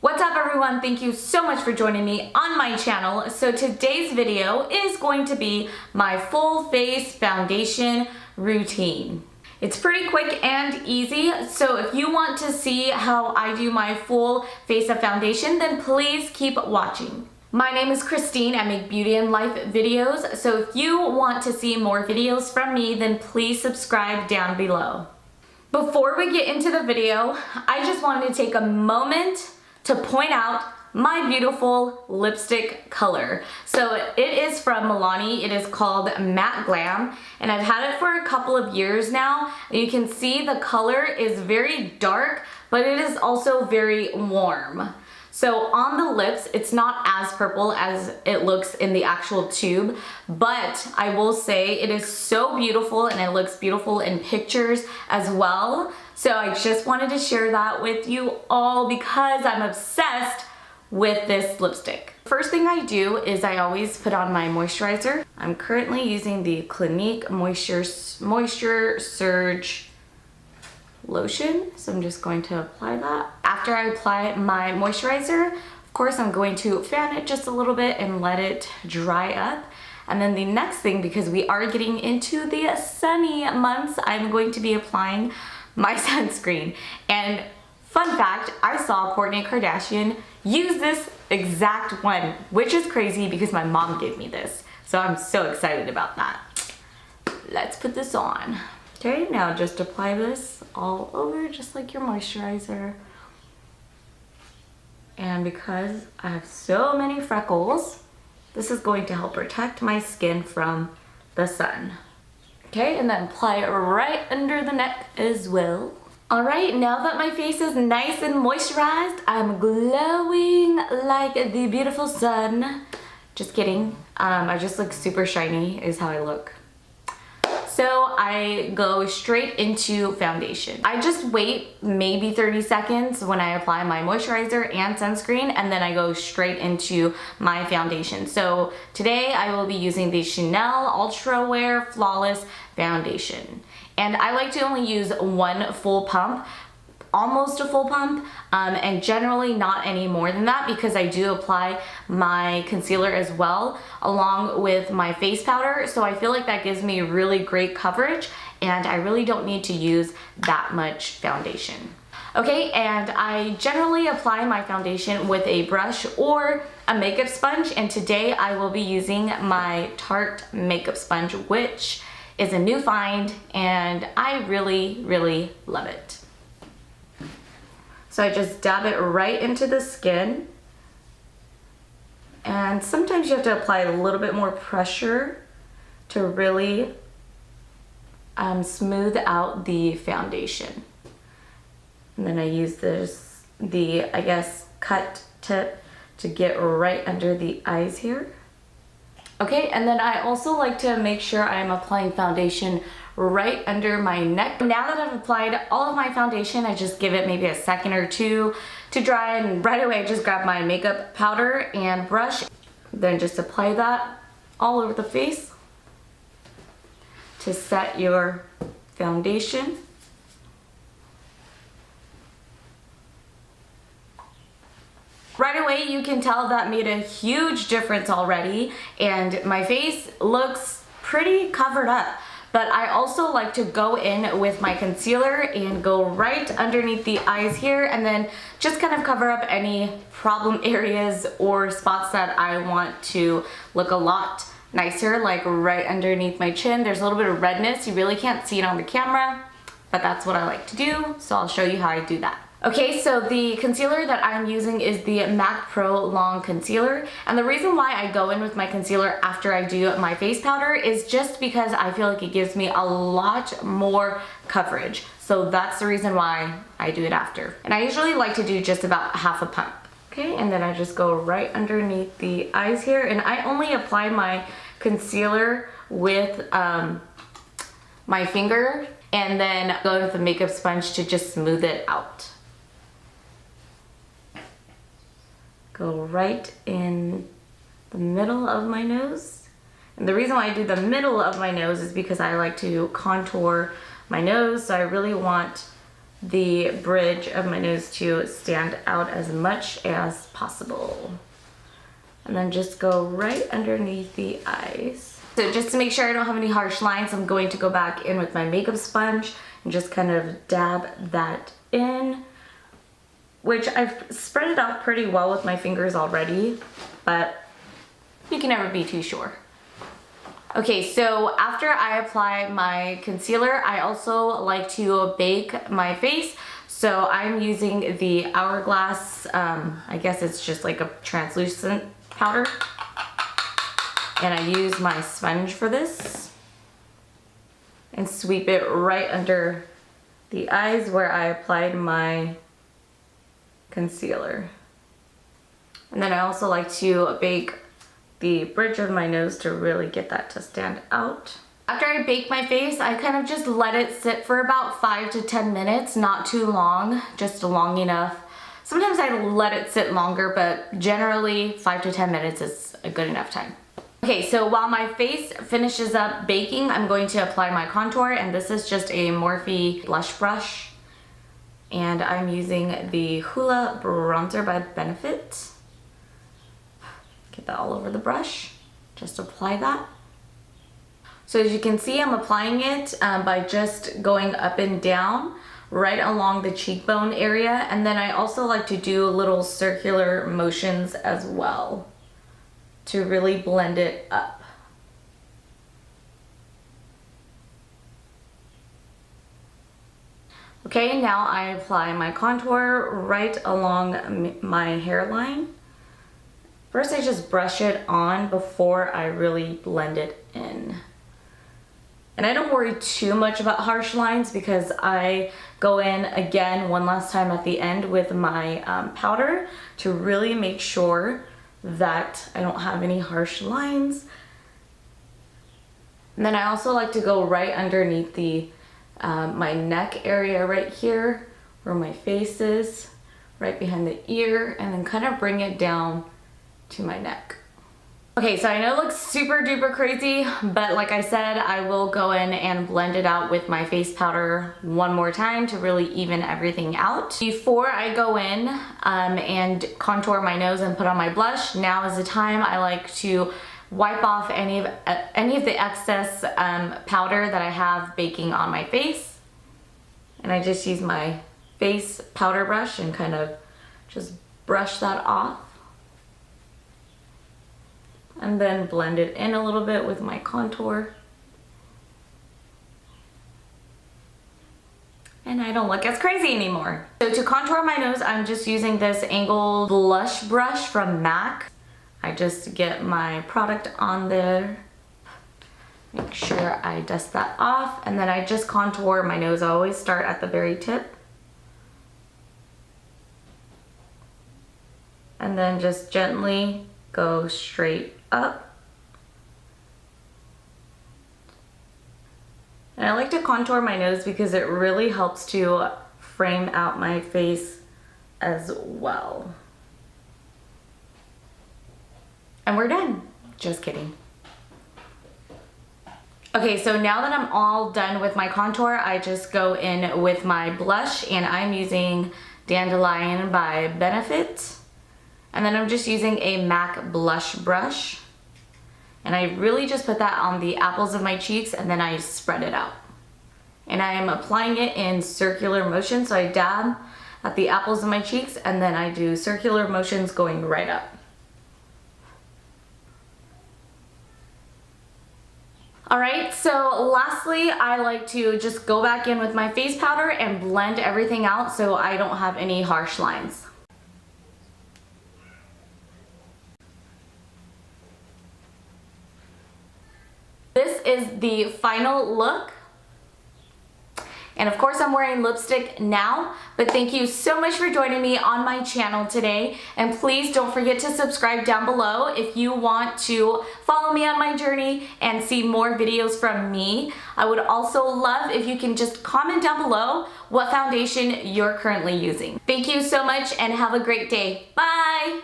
What's up everyone? Thank you so much for joining me on my channel. So today's video is going to be my full face foundation routine. It's pretty quick and easy, so if you want to see how I do my full face of foundation, then please keep watching. My name is Christine. I make beauty and life videos, so if you want to see more videos from me, then please subscribe down below. Before we get into the video, I just wanted to take a moment to point out my beautiful lipstick color. So it is from Milani. It is called Matte Glam, and I've had it for a couple of years now. And you can see the color is very dark, but it is also very warm. So on the lips, it's not as purple as it looks in the actual tube, but I will say it is so beautiful and it looks beautiful in pictures as well. So I just wanted to share that with you all because I'm obsessed with this lipstick. First thing I do is I always put on my moisturizer. I'm currently using the Clinique Moisture Surge lotion, so I'm just going to apply that. After I apply my moisturizer, of course I'm going to fan it just a little bit and let it dry up. And then the next thing, because we are getting into the sunny months, I'm going to be applying my sunscreen. And fun fact, I saw Kourtney Kardashian use this exact one, which is crazy because my mom gave me this. So I'm so excited about that. Let's put this on. Okay, now just apply this all over just like your moisturizer. And because I have so many freckles, this is going to help protect my skin from the sun. Okay, and then apply it right under the neck as well. All right, now that my face is nice and moisturized, I'm glowing like the beautiful sun. Just kidding. I just look super shiny is how I look. So I go straight into foundation. I just wait maybe 30 seconds when I apply my moisturizer and sunscreen, and then I go straight into my foundation. So today I will be using the Chanel Ultra Wear Flawless Foundation. And I like to only use one full pump, almost a full pump, and generally not any more than that because I do apply my concealer as well along with my face powder, so I feel like that gives me really great coverage and I really don't need to use that much foundation. Okay, and I generally apply my foundation with a brush or a makeup sponge, and today I will be using my Tarte makeup sponge, which is a new find and I really love it. So I just dab it right into the skin, and sometimes you have to apply a little bit more pressure to really smooth out the foundation. And then I use I guess, cut tip to get right under the eyes here. Okay, and then I also like to make sure I'm applying foundation right under my neck. Now that I've applied all of my foundation, I just give it maybe a second or two to dry, and right away I just grab my makeup powder and brush, then just apply that all over the face to set your foundation. Right away you can tell that made a huge difference already, and my face looks pretty covered up. But I also like to go in with my concealer and go right underneath the eyes here, and then just kind of cover up any problem areas or spots that I want to look a lot nicer, like right underneath my chin. There's a little bit of redness. You really can't see it on the camera, but that's what I like to do, so I'll show you how I do that. Okay, so the concealer that I'm using is the MAC Pro Long Concealer, and the reason why I go in with my concealer after I do my face powder is just because I feel like it gives me a lot more coverage. So that's the reason why I do it after. And I usually like to do just about half a pump. Okay, and then I just go right underneath the eyes here, and I only apply my concealer with my finger and then go with the makeup sponge to just smooth it out. Go right in the middle of my nose. And the reason why I do the middle of my nose is because I like to contour my nose, so I really want the bridge of my nose to stand out as much as possible. And then just go right underneath the eyes. So just to make sure I don't have any harsh lines, I'm going to go back in with my makeup sponge and just kind of dab that in, which I've spread it out pretty well with my fingers already, but you can never be too sure. Okay, so after I apply my concealer, I also like to bake my face. So I'm using the Hourglass, I guess it's just like a translucent powder. And I use my sponge for this and sweep it right under the eyes where I applied my concealer. And then I also like to bake the bridge of my nose to really get that to stand out. After I bake my face, I kind of just let it sit for about 5 to 10 minutes, not too long, just long enough. Sometimes I let it sit longer, but generally 5 to 10 minutes is a good enough time. Okay, so while my face finishes up baking, I'm going to apply my contour, and this is just a Morphe blush brush. And I'm using the Hoola Bronzer by Benefit. Get that all over the brush. Just apply that. So as you can see, I'm applying it by just going up and down right along the cheekbone area. And then I also like to do little circular motions as well to really blend it up. Okay, now I apply my contour right along my hairline. First, I just brush it on before I really blend it in. And I don't worry too much about harsh lines because I go in again one last time at the end with my powder to really make sure that I don't have any harsh lines. And then I also like to go right underneath the my neck area right here where my face is, right behind the ear, and then kind of bring it down to my neck. Okay, so I know it looks super duper crazy, but like I said, I will go in and blend it out with my face powder one more time to really even everything out. Before I go in and contour my nose and put on my blush, now is the time I like to wipe off any of the excess powder that I have baking on my face. And I just use my face powder brush and kind of just brush that off. And then blend it in a little bit with my contour. And I don't look as crazy anymore. So to contour my nose, I'm just using this angled blush brush from MAC. I just get my product on there. Make sure I dust that off. And then I just contour my nose. I always start at the very tip. And then just gently go straight up. And I like to contour my nose because it really helps to frame out my face as well. And we're done. Just kidding. Okay, so now that I'm all done with my contour, I just go in with my blush, and I'm using Dandelion by Benefit. And then I'm just using a MAC blush brush. And I really just put that on the apples of my cheeks, and then I spread it out. And I am applying it in circular motion. So I dab at the apples of my cheeks, and then I do circular motions going right up. All right, so lastly, I like to just go back in with my face powder and blend everything out so I don't have any harsh lines. This is the final look. And of course I'm wearing lipstick now, but thank you so much for joining me on my channel today. And please don't forget to subscribe down below if you want to follow me on my journey and see more videos from me. I would also love if you can just comment down below what foundation you're currently using. Thank you so much and have a great day. Bye!